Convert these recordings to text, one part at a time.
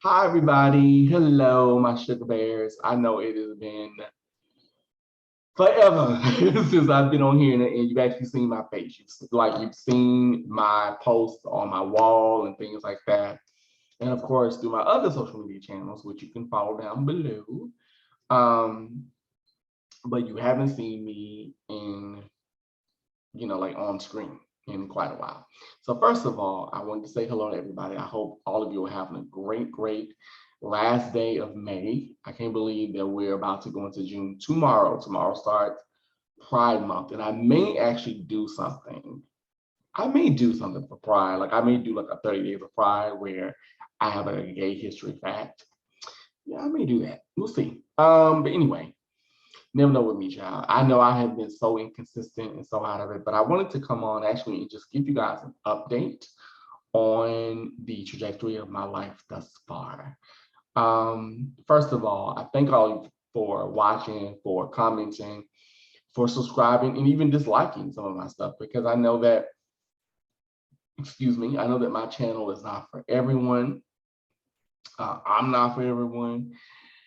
Hi, everybody. Hello, my sugar bears. I know it has been forever since I've been on here, and you've actually seen my face. You've seen my posts on my wall and things like that, and of course through my other social media channels, which you can follow down below. Um, but you haven't seen me in, like on screen in quite a while. So first of all, I wanted to say hello to everybody. I hope all of you are having a great last day of May. I can't believe that we're about to go into June tomorrow. Tomorrow starts Pride Month, and I may actually do something. I may do something for Pride. Like I may do like a 30 days of Pride where I have a gay history fact. Yeah, I may do that. We'll see. But anyway, never know with me, child. I know I have been so inconsistent and so out of it, but I wanted to come on actually and just give you guys an update on the trajectory of my life thus far. First of all, I thank all of you for watching, for commenting, for subscribing, and even disliking some of my stuff because I know that, I know that my channel is not for everyone. I'm not for everyone.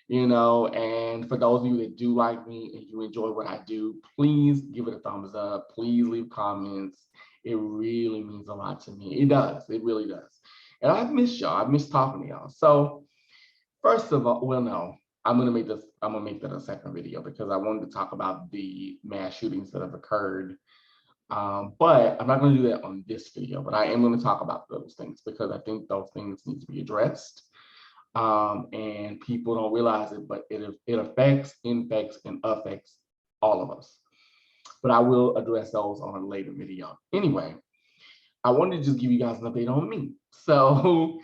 And for those of you that do like me and you enjoy what I do, please give it a thumbs up. Please leave comments. It really means a lot to me. It does. It really does. And I've missed y'all. I've missed talking to y'all. So first of all, well, no, I'm gonna make that a second video because I wanted to talk about the mass shootings that have occurred. But I'm not gonna do that on this video, but I am gonna talk about those things because I think those things need to be addressed. And people don't realize it, but it affects, infects, and affects all of us. But I will address those on a later video. Anyway, I wanted to just give you guys an update on me. So,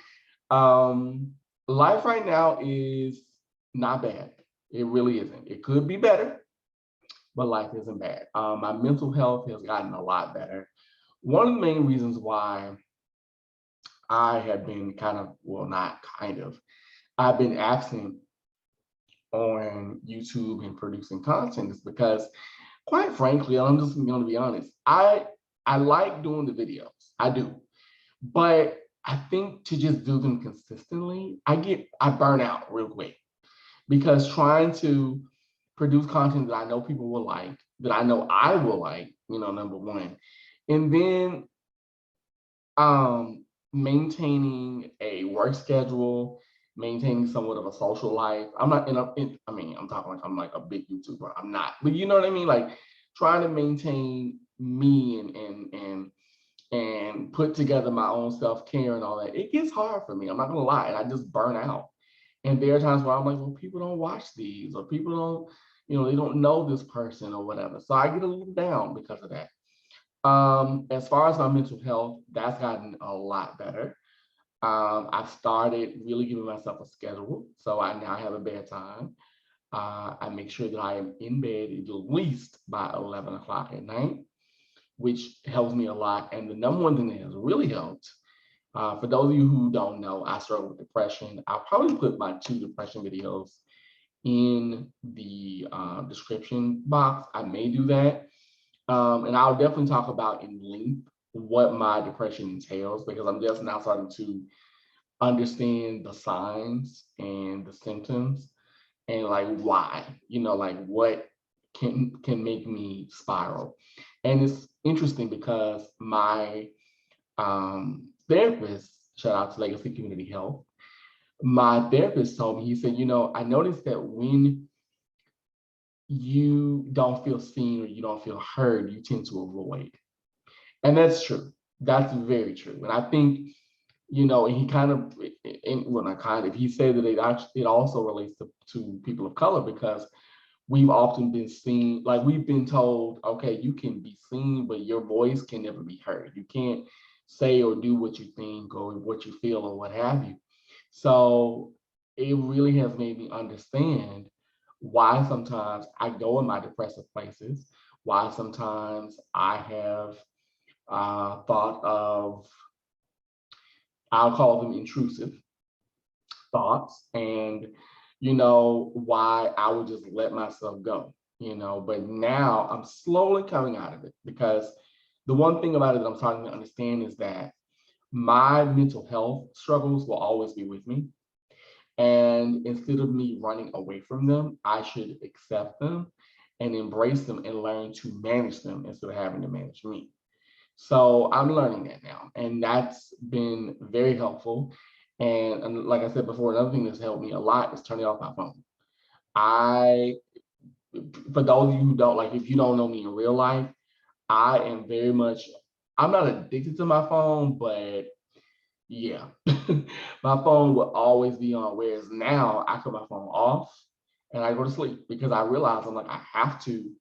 life right now is not bad. It really isn't. It could be better, but life isn't bad. My mental health has gotten a lot better. One of the main reasons why I have been not kind of, I've been absent on YouTube and producing content is because, quite frankly, I'm just going to be honest, I like doing the videos. I do. But I think to just do them consistently, I burn out real quick because trying to produce content that I know people will like, that I know I will like, number one. And then maintaining a work schedule, maintaining somewhat of a social life. I'm not I'm talking like I'm like a big YouTuber. I'm not, but you know what I mean? Like trying to maintain me and put together my own self-care and all that. It gets hard for me. I'm not gonna lie. And I just burn out. And there are times where I'm like, well, people don't watch these, or people don't, they don't know this person or whatever. So I get a little down because of that. As far as my mental health, that's gotten a lot better. I've started really giving myself a schedule. So I now have a bedtime. I make sure that I am in bed at least by 11 o'clock at night, which helps me a lot. And the number one thing that has really helped, for those of you who don't know, I struggle with depression. I'll probably put my 2 depression videos in the description box. I may do that. And I'll definitely talk about in length what my depression entails because I'm just now starting to understand the signs and the symptoms and like why, like what can make me spiral. And it's interesting because my therapist, shout out to Legacy Community Health, my therapist told me, he said, I noticed that when you don't feel seen or you don't feel heard, you tend to avoid. And that's true. That's very true. And I think, and he kind of, well, not kind of, he said that it also relates to people of color because we've often been seen, like we've been told, okay, you can be seen, but your voice can never be heard. You can't say or do what you think or what you feel or what have you. So it really has made me understand why sometimes I go in my depressive places, why sometimes I have thought of, I'll call them intrusive thoughts, and why I would just let myself go, but now I'm slowly coming out of it because the one thing about it that I'm starting to understand is that my mental health struggles will always be with me. And instead of me running away from them, I should accept them and embrace them and learn to manage them instead of having to manage me. So I'm learning that now, and that's been very helpful. And like I said before, another thing that's helped me a lot is turning off my phone. I, for those of you who don't, like, if you don't know me in real life, I am very much, I'm not addicted to my phone, but yeah, my phone will always be on. Whereas now I cut my phone off and I go to sleep because I realize I'm like, I have to,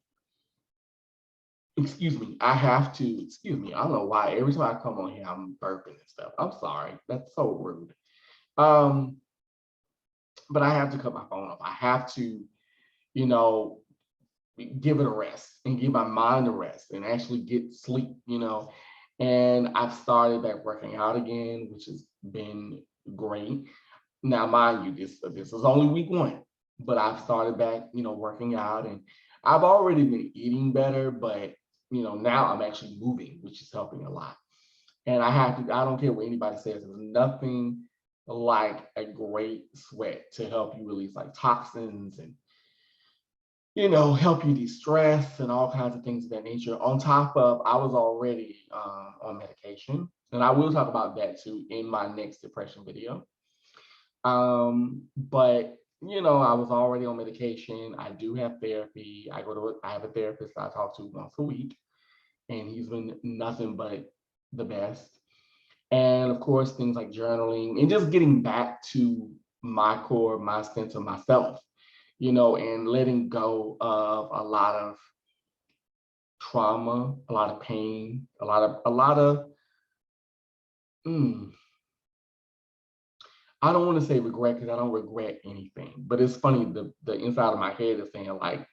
excuse me. I don't know why every time I come on here, I'm burping and stuff. I'm sorry. That's so rude. Um, but I have to cut my phone off. I have to, you know, give it a rest and give my mind a rest and actually get sleep, And I've started back working out again, which has been great. Now, mind you, this is only week 1, but I've started back, working out, and I've already been eating better, but now I'm actually moving, which is helping a lot. And I don't care what anybody says, there's nothing like a great sweat to help you release like toxins and help you de-stress and all kinds of things of that nature. On top of, I was already on medication, and I will talk about that too in my next depression video. But I was already on medication. I do have therapy. I have a therapist I talk to once a week, and he's been nothing but the best. And of course, things like journaling and just getting back to my core, my sense of myself, and letting go of a lot of trauma, a lot of pain, a lot of, I don't want to say regret because I don't regret anything, but it's funny, the inside of my head is saying like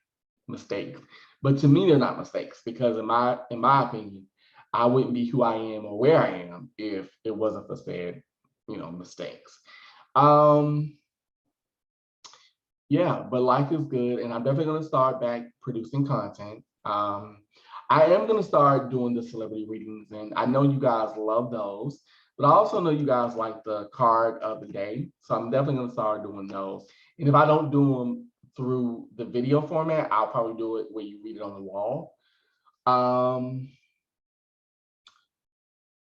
mistakes, but to me, they're not mistakes because in my opinion, I wouldn't be who I am or where I am if it wasn't for said, mistakes. Yeah, but life is good, and I'm definitely going to start back producing content. I am going to start doing the celebrity readings, and I know you guys love those, but I also know you guys like the card of the day, so I'm definitely going to start doing those. And if I don't do them through the video format, I'll probably do it where you read it on the wall.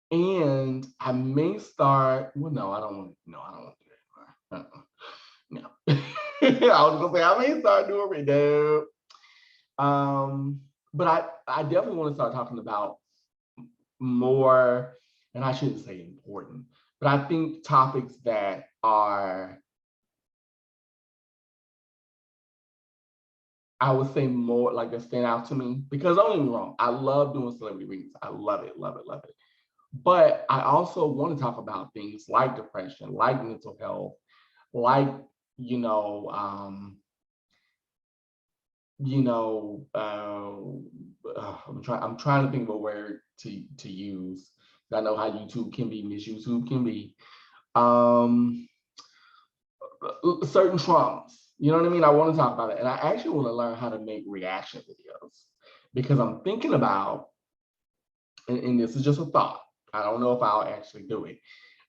And I may start, well, no, I don't want to do that anymore. No. I was gonna say I may start doing it, no. But I definitely want to start talking about more, and I shouldn't say important, but I think topics that are, I would say more like that stand out to me, because don't get me wrong, I love doing celebrity readings. I love it, love it, love it. But I also want to talk about things like depression, like mental health, like, I'm trying to think of a word to use. I know how YouTube can be, YouTube can be. Certain traumas, you know what I mean? I want to talk about it. And I actually want to learn how to make reaction videos because I'm thinking about, and this is just a thought, I don't know if I'll actually do it,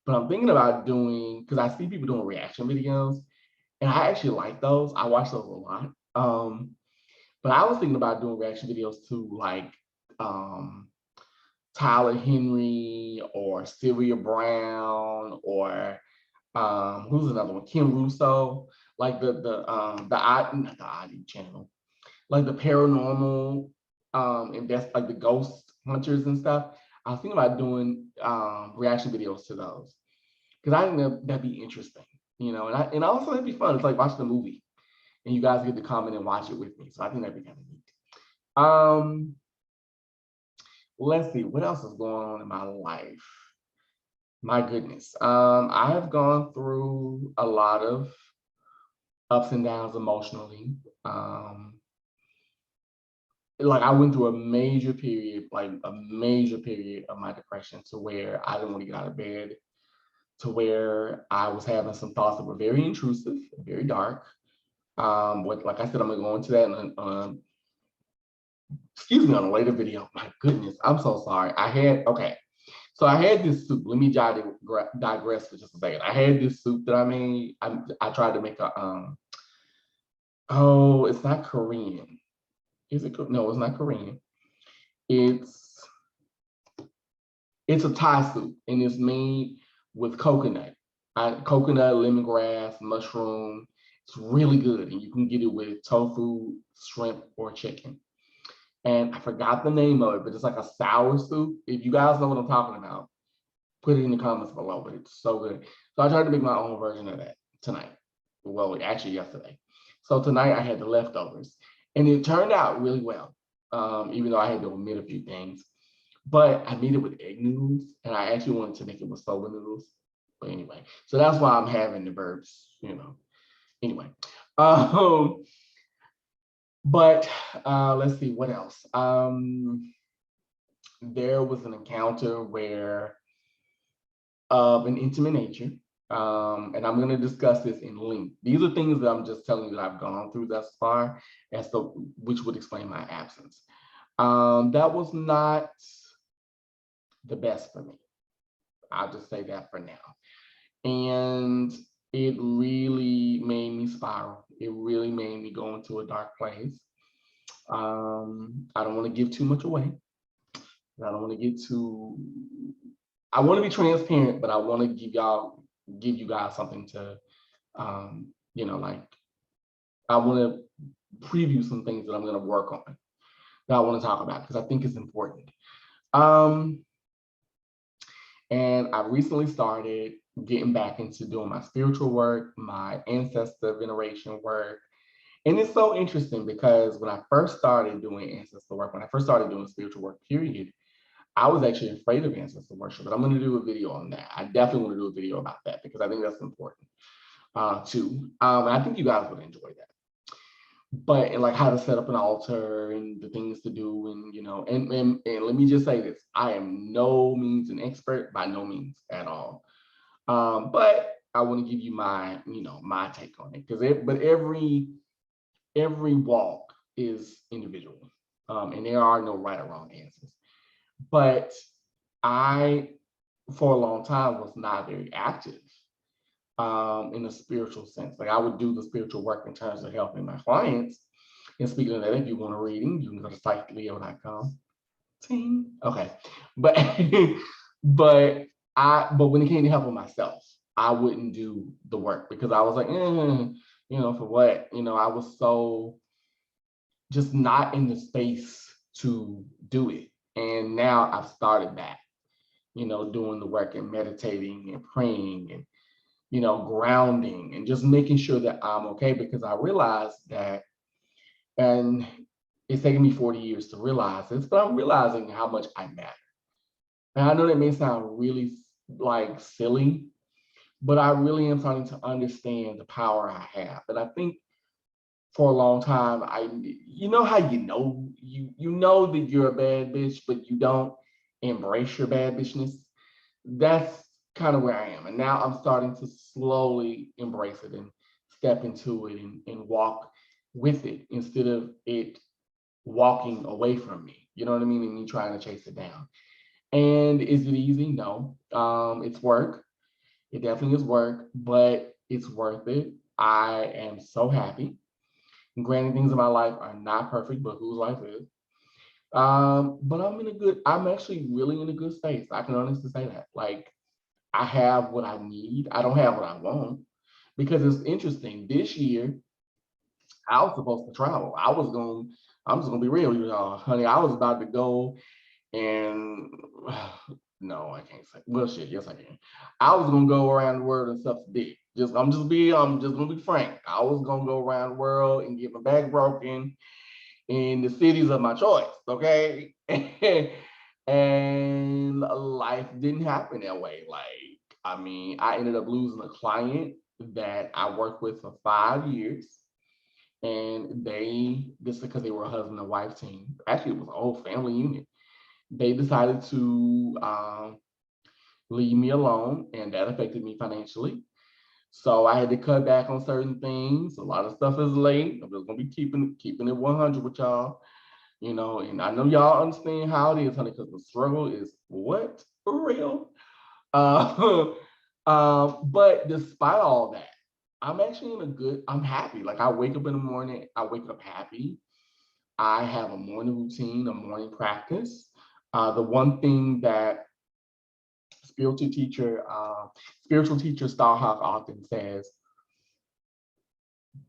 but I'm thinking about doing, because I see people doing reaction videos, and I actually like those. I watch those a lot. But I was thinking about doing reaction videos to like Tyler Henry or Sylvia Brown or who's another one? Kim Russo, like not the ID channel, like the paranormal and that's like the ghost hunters and stuff. I was thinking about doing reaction videos to those because I think that'd be interesting, and also it'd be fun. It's like watching a movie and you guys get to comment and watch it with me. So I think that'd be kind of neat. Let's see, what else is going on in my life? My goodness. I have gone through a lot of ups and downs emotionally. Like I went through a major period of my depression to where I didn't want to get out of bed, to where I was having some thoughts that were very intrusive, very dark. Like I said, I'm gonna go into that on a later video. My goodness, I'm so sorry. Okay. So I had this soup. Let me digress for just a second. I had this soup that I made. I tried to make a oh, it's not Korean. Is it? No, it's not Korean. It's a Thai soup, and it's made with coconut, coconut, lemongrass, mushroom. It's really good, and you can get it with tofu, shrimp, or chicken. And I forgot the name of it, but it's like a sour soup. If you guys know what I'm talking about, put it in the comments below. But it's so good. So I tried to make my own version of that tonight. Well, actually yesterday. So tonight I had the leftovers, and it turned out really well. Even though I had to omit a few things. But I made it with egg noodles, and I actually wanted to make it with soba noodles. But anyway, so that's why I'm having the verbs, Anyway, but let's see what else. There was an encounter where of an intimate nature, and I'm going to discuss this in length. These are things that I'm just telling you that I've gone through thus far, which would explain my absence. That was not the best for me. I'll just say that for now. And it really made me spiral. It really made me go into a dark place. I don't want to give too much away. I don't want to get too. I want to be transparent, but I want to give you guys something to, like I want to preview some things that I'm going to work on that I want to talk about because I think it's important. And I recently started getting back into doing my spiritual work, my ancestor veneration work. And it's so interesting because when I first started doing ancestor work, when I first started doing spiritual work, period, I was actually afraid of ancestor worship, but I'm going to do a video on that. I definitely want to do a video about that because I think that's important too. And I think you guys would enjoy that. But and like how to set up an altar and the things to do, and and let me just say this: I am no means an expert, by no means at all. But I want to give you my my take on it because every walk is individual, and there are no right or wrong answers. But I, for a long time, was not very active in a spiritual sense. Like I would do the spiritual work in terms of helping my clients. And speaking of that, if you want a reading, you can go to psychleo.com. Okay. But but when it came to helping myself, I wouldn't do the work because I was like, for what? I was so just not in the space to do it. And now I've started back, doing the work and meditating and praying and grounding and just making sure that I'm okay, because I realized that, and it's taken me 40 years to realize this, but I'm realizing how much I matter. And I know that may sound really like silly, but I really am starting to understand the power I have. And I think for a long time, how you know that you're a bad bitch, but you don't embrace your bad bitchness. That's kind of where I am. And now I'm starting to slowly embrace it and step into it and walk with it instead of it walking away from me. You know what I mean? And me trying to chase it down. And is it easy? No. It's work. It definitely is work, but it's worth it. I am so happy. And granted, things in my life are not perfect, but whose life is? But I'm actually really in a good space. I can honestly say that. Like, I have what I need. I don't have what I want, because it's interesting. This year, I was supposed to travel. I'm just gonna be real, honey. I was about to go and no, I can't say. Well, shit, yes, I can. I was gonna go around the world and stuff big. I'm just gonna be frank. I was gonna go around the world and get my back broken in the cities of my choice, okay? And life didn't happen that way. Like, I ended up losing a client that I worked with for 5 years. And just because they were a husband and wife team, actually it was a whole family unit. They decided to leave me alone, and that affected me financially. So I had to cut back on certain things. A lot of stuff is late. I'm just gonna be keeping it 100 with y'all, and I know y'all understand how it is, honey, because the struggle is what? for real. But despite all that, I'm actually I'm happy. Like I wake up in the morning, I wake up happy. I have a morning routine, a morning practice. The one thing that spiritual teacher, spiritual teacher Starhawk often says,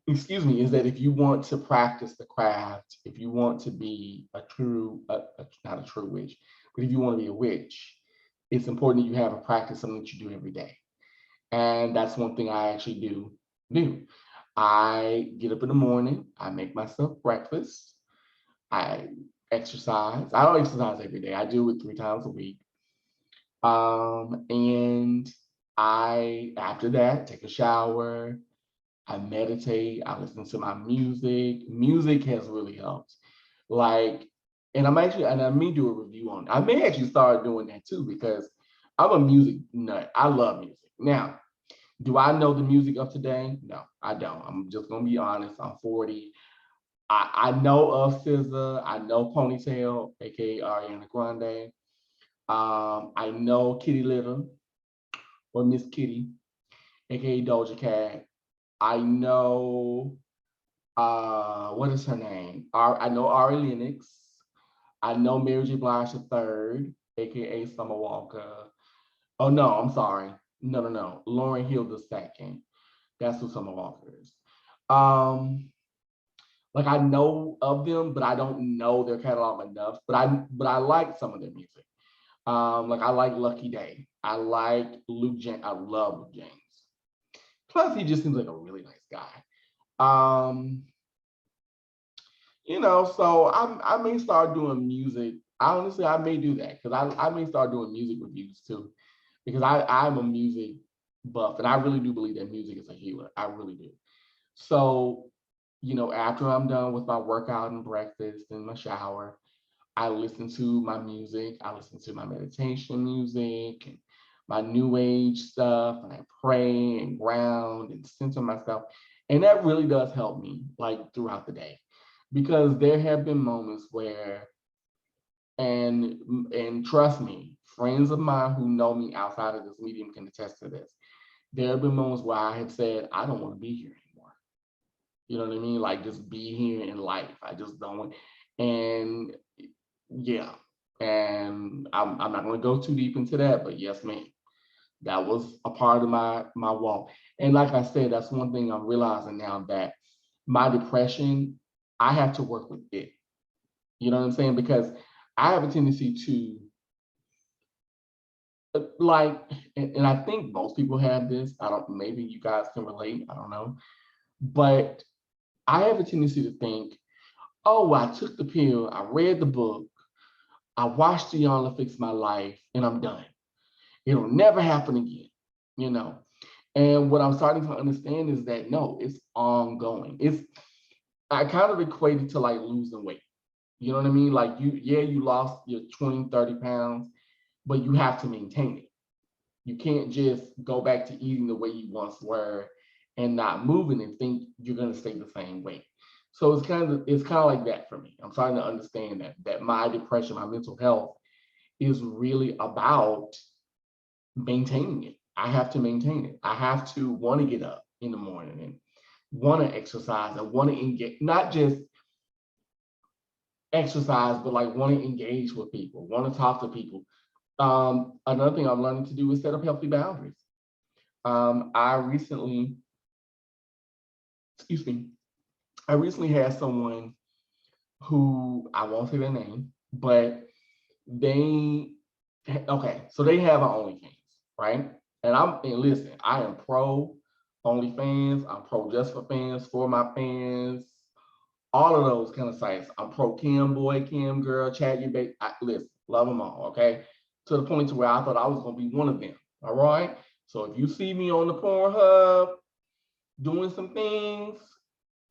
excuse me, is that if you want to practice the craft, if you want to be a true, not a true witch, but if you want to be a witch, it's important that you have a practice, something that you do every day. And that's one thing I actually do. I get up in the morning, I make myself breakfast, I exercise. I don't exercise every day. I do it 3 times a week. And after that, take a shower, I meditate, I listen to my music. Music has really helped. Like, and I may do a review on it. I may actually start doing that too, because I'm a music nut. I love music. Now, do I know the music of today? No, I don't. I'm just gonna be honest. I'm 40. I know of SZA. I know Ponytail, aka Ariana Grande. I know Kitty Little or Miss Kitty, aka Doja Cat. I know what is her name? I know Ari Lennox. I know Mary J. Blige III, aka Summer Walker. Oh no, I'm sorry. No. Lauryn Hill II. That's who Summer Walker is. Like I know of them, but I don't know their catalog enough. But I like some of their music. Like I like Lucky Day. I like Luke James. I love Luke James. Plus, he just seems like a really nice guy. So I may start doing music. Honestly, I may do that because I may start doing music reviews too, because I'm a music buff and I really do believe that music is a healer. I really do. So, after I'm done with my workout and breakfast and my shower, I listen to my music. I listen to my meditation music and my new age stuff, and I pray and ground and center myself. And that really does help me like throughout the day, because there have been moments where, and trust me, friends of mine who know me outside of this medium can attest to this. There have been moments where I have said, I don't want to be here anymore. You know what I mean? Like just be here in life. I just don't want. And yeah, and I'm not going to go too deep into that, but yes, ma'am, that was a part of my walk. And like I said, that's one thing I'm realizing now, that my depression, I have to work with it. You know what I'm saying? Because I have a tendency to like, and I think most people have this. I don't. Maybe you guys can relate. I don't know, but I have a tendency to think, oh, I took the pill, I read the book, I watched the Y'all Fix My Life, and I'm done. It'll never happen again, you know? And what I'm starting to understand is that no, it's ongoing. I kind of equate it to like losing weight. You know what I mean? Like you lost your 20, 30 pounds, but you have to maintain it. You can't just go back to eating the way you once were and not moving and think you're gonna stay the same weight. So it's kind of like that for me. I'm starting to understand that my depression, my mental health is really about maintaining it. I have to maintain it. I have to want to get up in the morning and want to exercise and want to engage, not just exercise, but like want to engage with people, want to talk to people. Another thing I'm learning to do is set up healthy boundaries. I recently, excuse me, I recently had someone who, I won't say their name, but they, okay, so they have an OnlyFans, right? And listen, I am pro OnlyFans, I'm pro Just for Fans, For My Fans, all of those kind of sites. I'm pro Cam Boy, Cam Girl, Chat Your Baby. Listen, love them all, okay? To the point to where I thought I was gonna be one of them, all right? So if you see me on the Pornhub doing some things,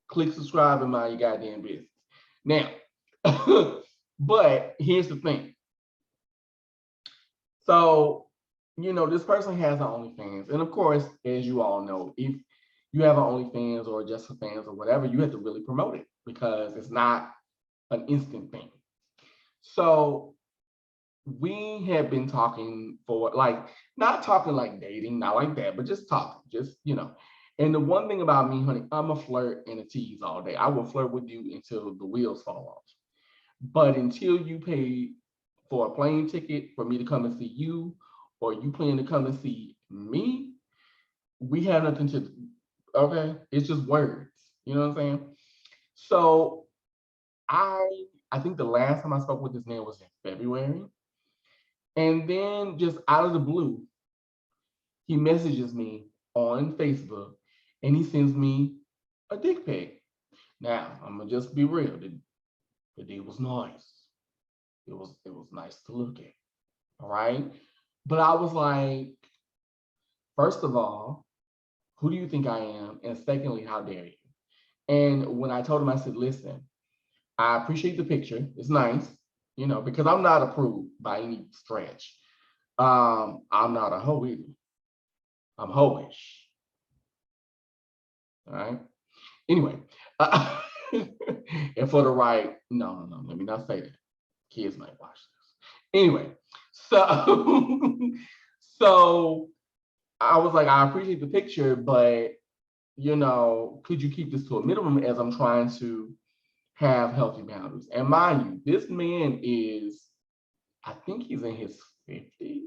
click subscribe and mind your goddamn business. Now, but here's the thing. So, this person has an OnlyFans. And of course, as you all know, if you have an OnlyFans or Just for Fans or whatever, you have to really promote it because it's not an instant thing. So we had been talking for like, not talking like dating, not like that, but just talking, just, And the one thing about me, honey, I'm a flirt and a tease all day. I will flirt with you until the wheels fall off. But until you pay for a plane ticket for me to come and see you, or you plan to come and see me, we have nothing to, okay? It's just words. You know what I'm saying? So I I think the last time I spoke with this man was in February. And then just out of the blue, he messages me on Facebook and he sends me a dick pic. Now, I'm gonna just be real. The dick was nice. It was nice to look at. All right. But I was like, first of all, who do you think I am? And secondly, how dare you? And when I told him, I said, listen, I appreciate the picture. It's nice, because I'm not approved by any stretch. I'm not a hoe either. I'm hoish. All right. Anyway, and for the right, no, let me not say that. Kids might watch this. Anyway, so so I was like, I appreciate the picture, but could you keep this to a minimum as I'm trying to have healthy boundaries? And mind you, this man is, I think he's in his 50s,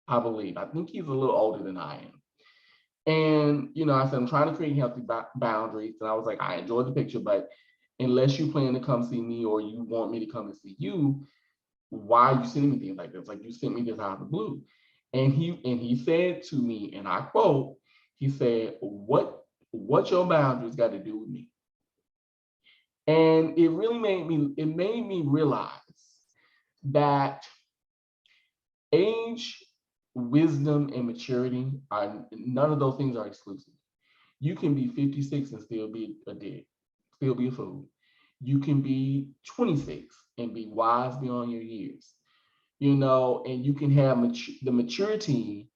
I believe. I think he's a little older than I am. And, I said, I'm trying to create healthy boundaries. And I was like, I enjoy the picture, but unless you plan to come see me or you want me to come and see you, why are you sending me things like this? Like, you sent me this out of the blue. And he said to me, and I quote, he said, what your boundaries got to do with me? And it really made me realize that age, wisdom, and maturity none of those things are exclusive. You can be 56 and still be a dick, still be a fool. You can be 26 and be wise beyond your years, and you can have the maturity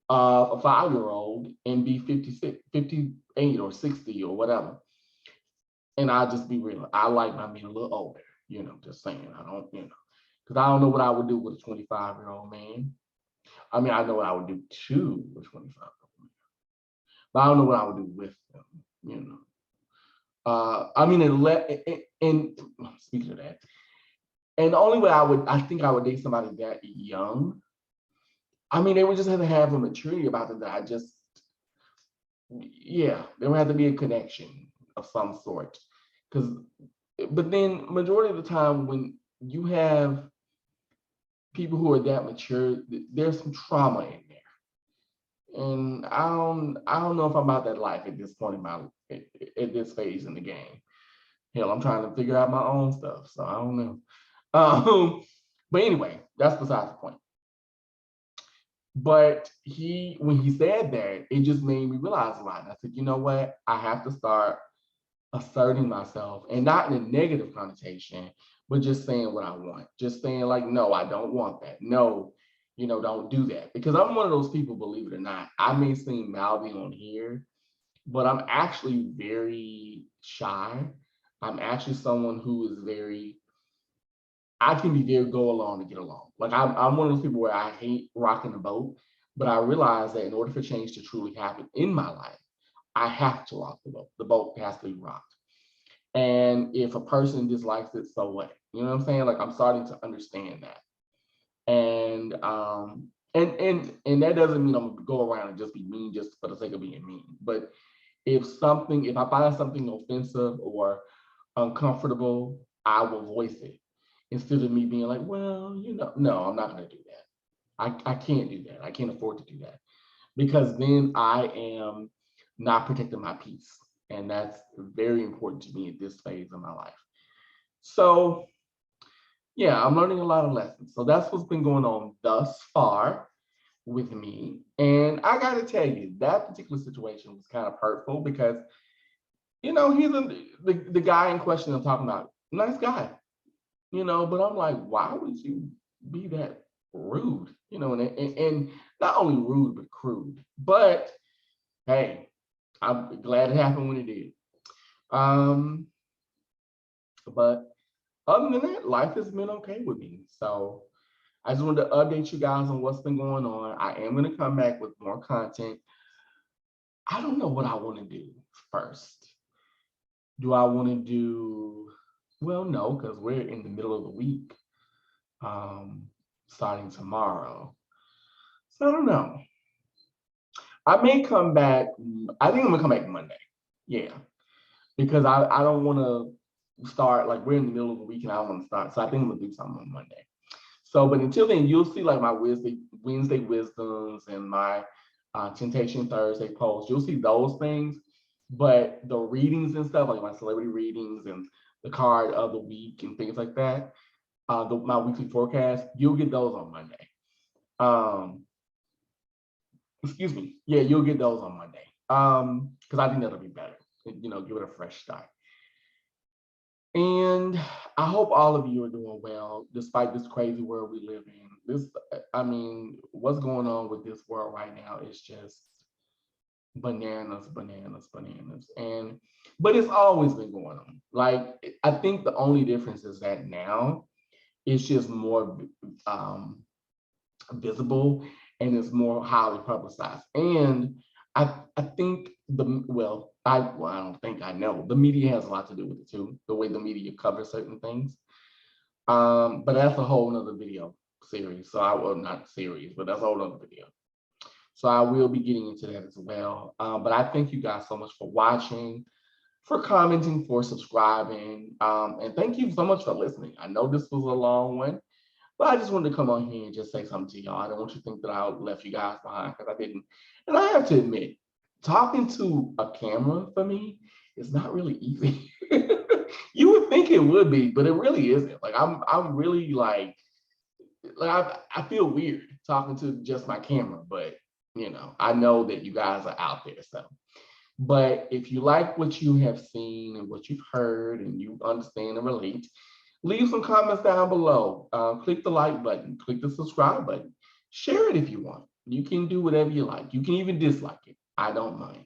of a 5-year-old and be 56, 58 or 60 or whatever. And I'll just be real. I like my men a little older, just saying. I don't, because I don't know what I would do with a 25-year-old man. I mean, I know what I would do to a 25-year-old man, but I don't know what I would do with them, I mean, and speaking of that, and the only way I think I would date somebody that young, I mean, they would just have to have a maturity about them that there would have to be a connection of some sort. But then majority of the time when you have people who are that mature, there's some trauma in there. And I don't know if I'm about that life at this point in at this phase in the game. Hell, I'm trying to figure out my own stuff, so I don't know. But anyway, that's beside the point. But when he said that, it just made me realize a lot. And I said, you know what? I have to start asserting myself, and not in a negative connotation, but just saying what I want. Just saying like, no, I don't want that. No, don't do that. Because I'm one of those people, believe it or not, I may seem mouthy on here, but I'm actually very shy. I'm actually someone who is I can be very go along to get along. Like I'm one of those people where I hate rocking the boat, but I realize that in order for change to truly happen in my life, I have to rock the boat. The boat has to be rocked. And if a person dislikes it, so what? You know what I'm saying? Like I'm starting to understand that. And and that doesn't mean I'm gonna go around and just be mean just for the sake of being mean. But if I find something offensive or uncomfortable, I will voice it instead of me being like, well, no, I'm not gonna do that. I can't do that. I can't afford to do that because then I am not protecting my peace. And that's very important to me at this phase of my life. So yeah, I'm learning a lot of lessons. So that's what's been going on thus far with me. And I got to tell you, that particular situation was kind of hurtful because, he's the guy in question I'm talking about, nice guy, but I'm like, why would you be that rude? And not only rude, but crude. But hey, I'm glad it happened when it did. But other than that, life has been okay with me. So I just wanted to update you guys on what's been going on. I am going to come back with more content. I don't know what I want to do first. Do I want to do, well, no, because we're in the middle of the week, starting tomorrow. So I don't know. I may come back. I think I'm gonna come back Monday. Yeah, because I don't want to start, like, we're in the middle of the week and I don't want to start. So I think I'm gonna do something on Monday. So, but until then, you'll see like my Wednesday wisdoms and my Temptation Thursday posts. You'll see those things, but the readings and stuff, like my celebrity readings and the card of the week and things like that, my weekly forecast, you'll get those on Monday. Excuse me. Yeah, you'll get those on Monday. Because I think that'll be better. Give it a fresh start. And I hope all of you are doing well, despite this crazy world we live in. What's going on with this world right now is just bananas. But it's always been going on. Like, I think the only difference is that now it's just more visible and it's more highly publicized. And I think I don't think I know. The media has a lot to do with it too, the way the media covers certain things. But that's a whole nother video series. So not series, but that's a whole nother video. So I will be getting into that as well. But I thank you guys so much for watching, for commenting, for subscribing. And thank you so much for listening. I know this was a long one, but I just wanted to come on here and just say something to y'all. I don't want you to think that I left you guys behind, because I didn't. And I have to admit, talking to a camera for me is not really easy. You would think it would be, but it really isn't. Like, I'm really like I feel weird talking to just my camera, but I know that you guys are out there. So, but if you like what you have seen and what you've heard and you understand and relate, leave some comments down below. Click the like button, click the subscribe button, share it if you want. You can do whatever you like. You can even dislike it. I don't mind.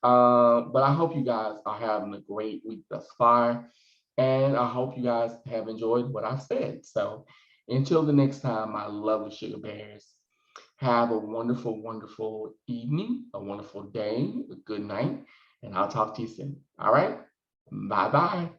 But I hope you guys are having a great week thus far. And I hope you guys have enjoyed what I've said. So until the next time, my lovely sugar bears, have a wonderful, wonderful evening, a wonderful day, a good night, and I'll talk to you soon. All right? Bye-bye.